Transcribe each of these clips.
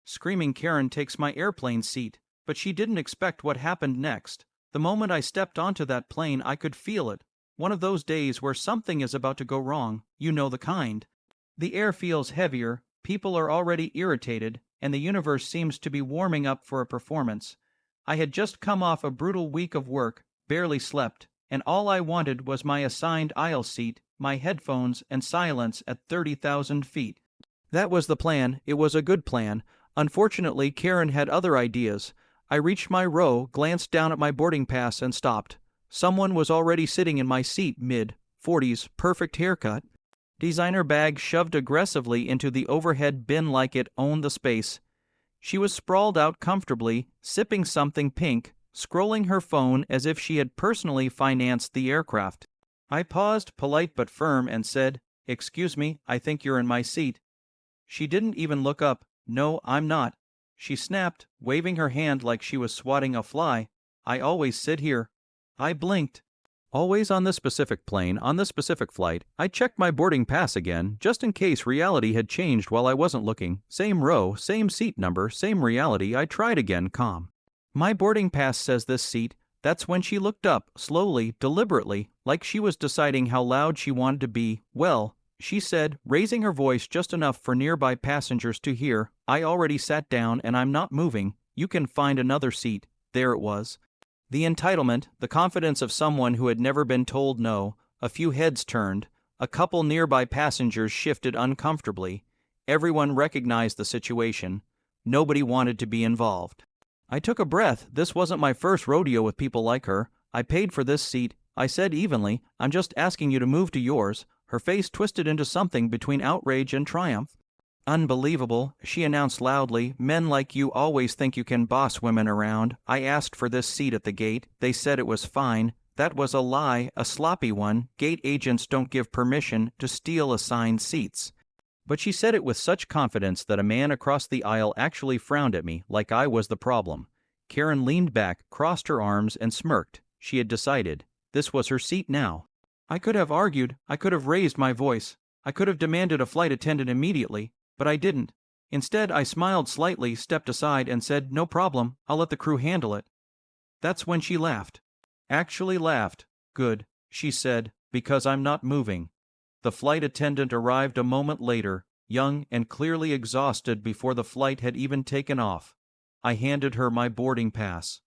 Screaming Karen takes my airplane seat, but she didn't expect what happened next. The moment I stepped onto that plane, I could feel it. One of those days where something is about to go wrong, you know the kind. The air feels heavier, people are already irritated, and the universe seems to be warming up for a performance. I had just come off a brutal week of work, barely slept, and all I wanted was my assigned aisle seat, my headphones, and silence at 30,000 feet. That was the plan. It was a good plan. Unfortunately, Karen had other ideas. I reached my row, glanced down at my boarding pass, and stopped. Someone was already sitting in my seat, mid-40s, perfect haircut. Designer bag shoved aggressively into the overhead bin like it owned the space. She was sprawled out comfortably, sipping something pink, scrolling her phone as if she had personally financed the aircraft. I paused, polite but firm, and said, "Excuse me, I think you're in my seat." She didn't even look up. "No, I'm not." She snapped, waving her hand like she was swatting a fly. "I always sit here." I blinked. Always on this specific plane, on this specific flight, I checked my boarding pass again, just in case reality had changed while I wasn't looking. Same row, same seat number, same reality. I tried again, calm. "My boarding pass says this seat." That's when she looked up, slowly, deliberately, like she was deciding how loud she wanted to be. "Well," she said, raising her voice just enough for nearby passengers to hear, "I already sat down and I'm not moving. You can find another seat." There it was. The entitlement, the confidence of someone who had never been told no. A few heads turned. A couple nearby passengers shifted uncomfortably. Everyone recognized the situation. Nobody wanted to be involved. I took a breath. This wasn't my first rodeo with people like her. "I paid for this seat," I said evenly. "I'm just asking you to move to yours." Her face twisted into something between outrage and triumph. "Unbelievable," she announced loudly. "Men like you always think you can boss women around. I asked for this seat at the gate. They said it was fine. That was a lie, a sloppy one. Gate agents don't give permission to steal assigned seats." But she said it with such confidence that a man across the aisle actually frowned at me, like I was the problem. Karen leaned back, crossed her arms, and smirked. She had decided. This was her seat now. I could have argued. I could have raised my voice. I could have demanded a flight attendant immediately. But I didn't. Instead, I smiled slightly, stepped aside, and said, "No problem, I'll let the crew handle it." That's when she laughed. Actually laughed. "Good," she said, "because I'm not moving." The flight attendant arrived a moment later, young and clearly exhausted before the flight had even taken off. I handed her my boarding pass.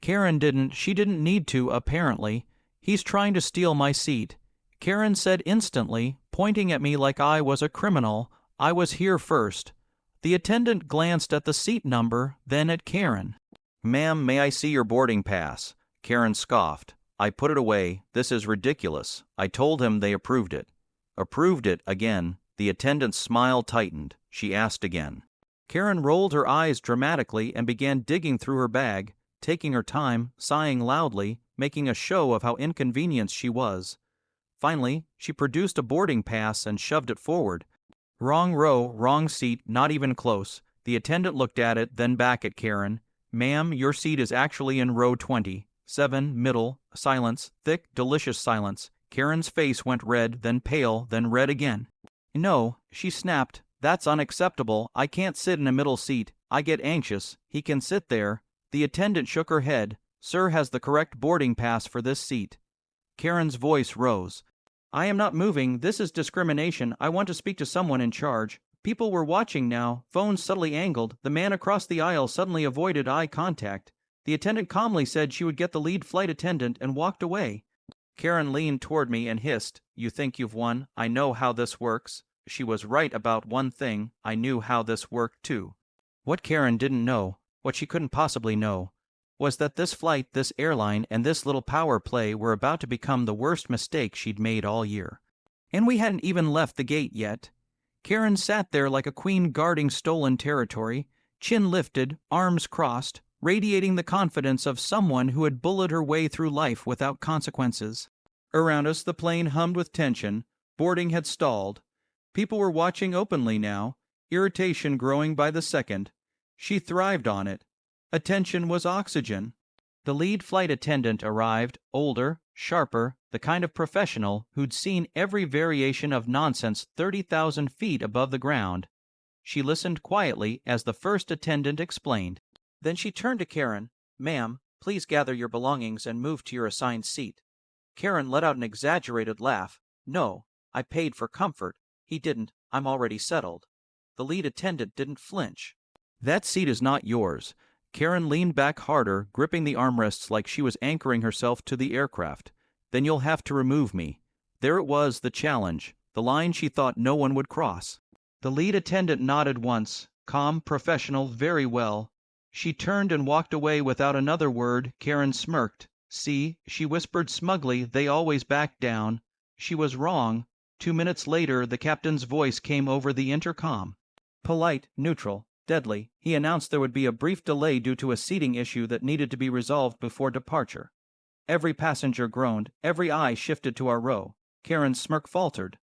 She didn't need to, apparently. "He's trying to steal my seat," Karen said instantly, pointing at me like I was a criminal. I was here first. The attendant glanced at the seat number, then at Karen. "Ma'am, may I see your boarding pass?" Karen scoffed. I put it away. "This is ridiculous." I told him they approved it. Approved it again. The attendant's smile tightened. She asked again. Karen rolled her eyes dramatically and began digging through her bag, taking her time, sighing loudly, making a show of how inconvenienced she was. Finally, she produced a boarding pass and shoved it forward. "Wrong row, wrong seat, not even close." The attendant looked at it, then back at Karen. "Ma'am, your seat is actually in row 20. 7, middle." Silence, thick, delicious silence. Karen's face went red, then pale, then red again. "No," she snapped. "That's unacceptable. I can't sit in a middle seat. I get anxious. He can sit there." The attendant shook her head. "Sir has the correct boarding pass for this seat." Karen's voice rose. "I am not moving. This is discrimination. I want to speak to someone in charge." People were watching now, phones subtly angled. The man across the aisle suddenly avoided eye contact. The attendant calmly said she would get the lead flight attendant and walked away. Karen leaned toward me and hissed, "You think you've won? I know how this works." She was right about one thing. I knew how this worked too. What Karen didn't know, what she couldn't possibly know, was that this flight, this airline, and this little power play were about to become the worst mistake she'd made all year. And we hadn't even left the gate yet. Karen sat there like a queen guarding stolen territory, chin lifted, arms crossed, radiating the confidence of someone who had bullied her way through life without consequences. Around us, the plane hummed with tension. Boarding had stalled. People were watching openly now, irritation growing by the second. She thrived on it. Attention was oxygen. The lead flight attendant arrived, older, sharper, the kind of professional who'd seen every variation of nonsense 30,000 feet above the ground. She listened quietly as the first attendant explained. Then she turned to Karen. "Ma'am, please gather your belongings and move to your assigned seat." Karen let out an exaggerated laugh. "No, I paid for comfort." "He didn't. I'm already settled." The lead attendant didn't flinch. "That seat is not yours." Karen leaned back harder, gripping the armrests like she was anchoring herself to the aircraft. "Then you'll have to remove me." There it was, the challenge, the line she thought no one would cross. The lead attendant nodded once, calm, professional, very well. She turned and walked away without another word. Karen smirked. "See," she whispered smugly, "they always back down." She was wrong. 2 minutes later, the captain's voice came over the intercom. Polite, neutral, deadly, he announced there would be a brief delay due to a seating issue that needed to be resolved before departure. Every passenger groaned, every eye shifted to our row. Karen's smirk faltered.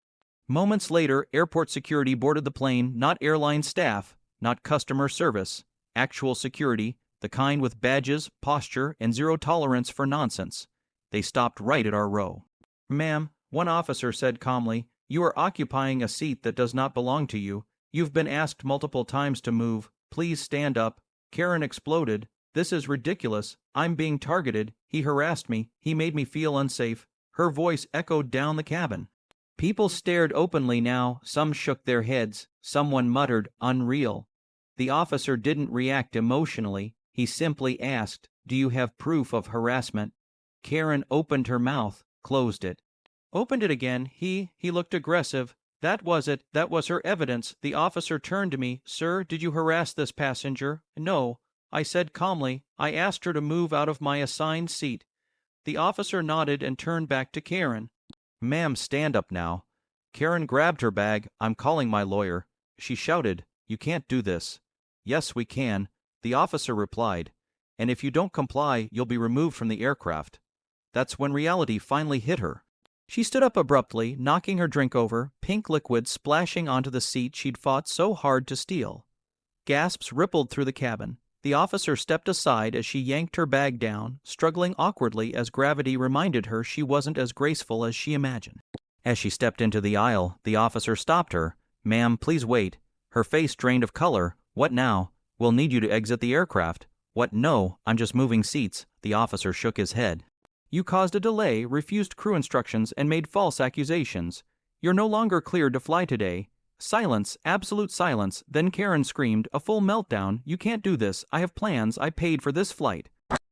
Moments later, airport security boarded the plane, not airline staff, not customer service, actual security, the kind with badges, posture, and zero tolerance for nonsense. They stopped right at our row. "Ma'am," one officer said calmly, "you are occupying a seat that does not belong to you. You've been asked multiple times to move. Please stand up." Karen exploded. "This is ridiculous. I'm being targeted. He harassed me. He made me feel unsafe." Her voice echoed down the cabin. People stared openly now. Some shook their heads. Someone muttered, "Unreal." The officer didn't react emotionally. He simply asked, "Do you have proof of harassment?" Karen opened her mouth, closed it. Opened it again. He looked aggressive. "That was it. That was her evidence." The officer turned to me. "Sir, did you harass this passenger?" "No." I said calmly. "I asked her to move out of my assigned seat." The officer nodded and turned back to Karen. "Ma'am, stand up now." Karen grabbed her bag. "I'm calling my lawyer." She shouted, "You can't do this." "Yes, we can," the officer replied. "And if you don't comply, you'll be removed from the aircraft." That's when reality finally hit her. She stood up abruptly, knocking her drink over, pink liquid splashing onto the seat she'd fought so hard to steal. Gasps rippled through the cabin. The officer stepped aside as she yanked her bag down, struggling awkwardly as gravity reminded her she wasn't as graceful as she imagined. As she stepped into the aisle, the officer stopped her. "Ma'am, please wait." Her face drained of color. "What now?" "We'll need you to exit the aircraft." "What? No, I'm just moving seats." The officer shook his head. "You caused a delay, refused crew instructions, and made false accusations. You're no longer cleared to fly today." Silence, absolute silence. Then Karen screamed, a full meltdown. "You can't do this. I have plans. I paid for this flight."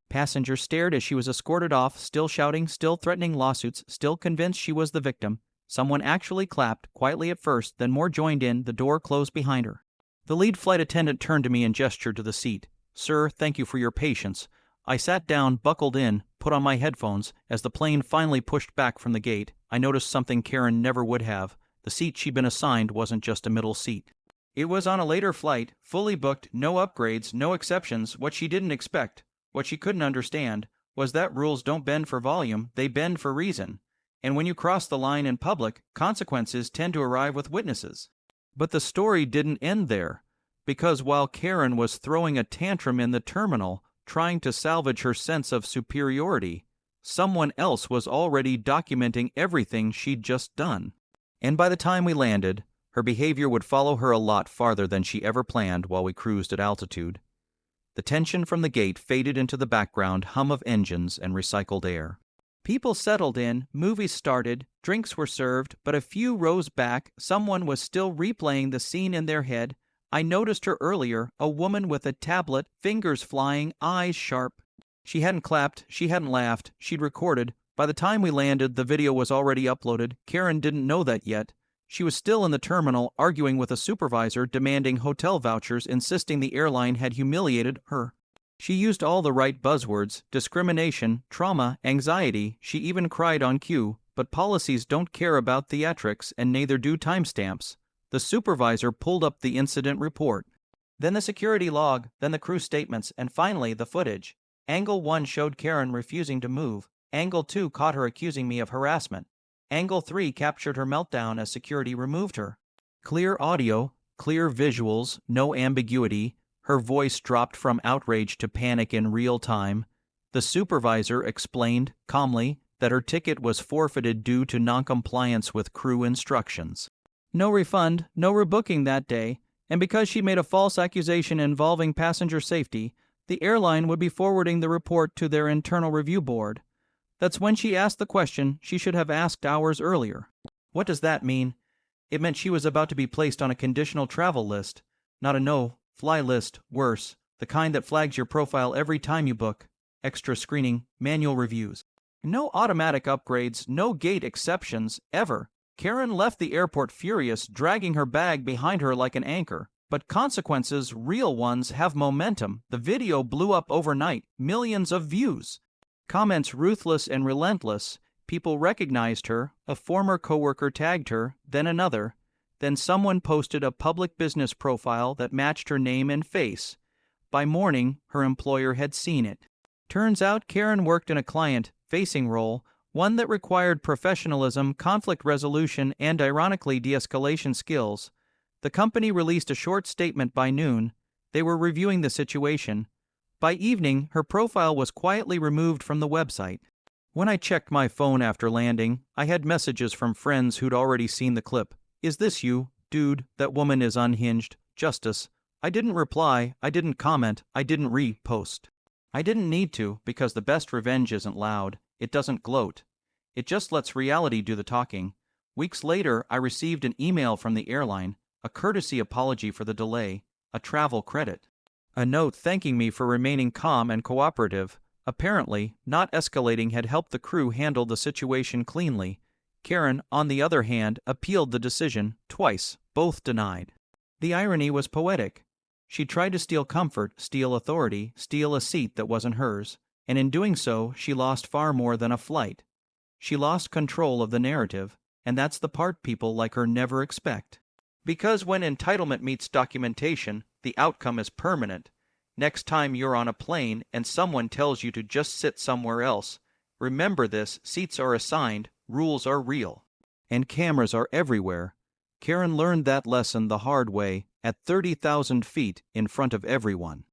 Passengers stared as she was escorted off, still shouting, still threatening lawsuits, still convinced she was the victim. Someone actually clapped, quietly at first, then more joined in. The door closed behind her. The lead flight attendant turned to me and gestured to the seat. "Sir, thank you for your patience." I sat down, buckled in, put on my headphones. As the plane finally pushed back from the gate, I noticed something Karen never would have. The seat she'd been assigned wasn't just a middle seat. It was on a later flight, fully booked, no upgrades, no exceptions. What she didn't expect, what she couldn't understand, was that rules don't bend for volume, they bend for reason. And when you cross the line in public, consequences tend to arrive with witnesses. But the story didn't end there. Because while Karen was throwing a tantrum in the terminal, trying to salvage her sense of superiority, someone else was already documenting everything she'd just done. And by the time we landed, her behavior would follow her a lot farther than she ever planned while we cruised at altitude. The tension from the gate faded into the background hum of engines and recycled air. People settled in, movies started, drinks were served, but a few rows back, someone was still replaying the scene in their head. I noticed her earlier, a woman with a tablet, fingers flying, eyes sharp. She hadn't clapped, she hadn't laughed, she'd recorded. By the time we landed, the video was already uploaded. Karen didn't know that yet. She was still in the terminal, arguing with a supervisor, demanding hotel vouchers, insisting the airline had humiliated her. She used all the right buzzwords: discrimination, trauma, anxiety. She even cried on cue, but policies don't care about theatrics, and neither do timestamps. The supervisor pulled up the incident report. Then the security log, then the crew statements, and finally the footage. Angle 1 showed Karen refusing to move. Angle 2 caught her accusing me of harassment. Angle 3 captured her meltdown as security removed her. Clear audio, clear visuals, no ambiguity. Her voice dropped from outrage to panic in real time. The supervisor explained, calmly, that her ticket was forfeited due to noncompliance with crew instructions. No refund, no rebooking that day. And because she made a false accusation involving passenger safety, the airline would be forwarding the report to their internal review board. That's when she asked the question she should have asked hours earlier. What does that mean? It meant she was about to be placed on a conditional travel list, not a no-fly list, worse, the kind that flags your profile every time you book. Extra screening, manual reviews. No automatic upgrades, no gate exceptions, ever. Karen left the airport furious, dragging her bag behind her like an anchor. But consequences, real ones, have momentum. The video blew up overnight, millions of views. Comments ruthless and relentless. People recognized her, a former coworker tagged her, then another. Then someone posted a public business profile that matched her name and face. By morning, her employer had seen it. Turns out Karen worked in a client-facing role, one that required professionalism, conflict resolution, and ironically de-escalation skills. The company released a short statement by noon. They were reviewing the situation. By evening, her profile was quietly removed from the website. When I checked my phone after landing, I had messages from friends who'd already seen the clip. Is this you? Dude, that woman is unhinged. Justice. I didn't reply, I didn't comment, I didn't repost. I didn't need to, because the best revenge isn't loud. It doesn't gloat. It just lets reality do the talking. Weeks later, I received an email from the airline, a courtesy apology for the delay, a travel credit. A note thanking me for remaining calm and cooperative. Apparently, not escalating had helped the crew handle the situation cleanly. Karen, on the other hand, appealed the decision, twice, both denied. The irony was poetic. She tried to steal comfort, steal authority, steal a seat that wasn't hers, and in doing so, she lost far more than a flight. She lost control of the narrative, and that's the part people like her never expect. Because when entitlement meets documentation, the outcome is permanent. Next time you're on a plane and someone tells you to just sit somewhere else, remember this: seats are assigned, rules are real. And cameras are everywhere. Karen learned that lesson the hard way, at 30,000 feet in front of everyone.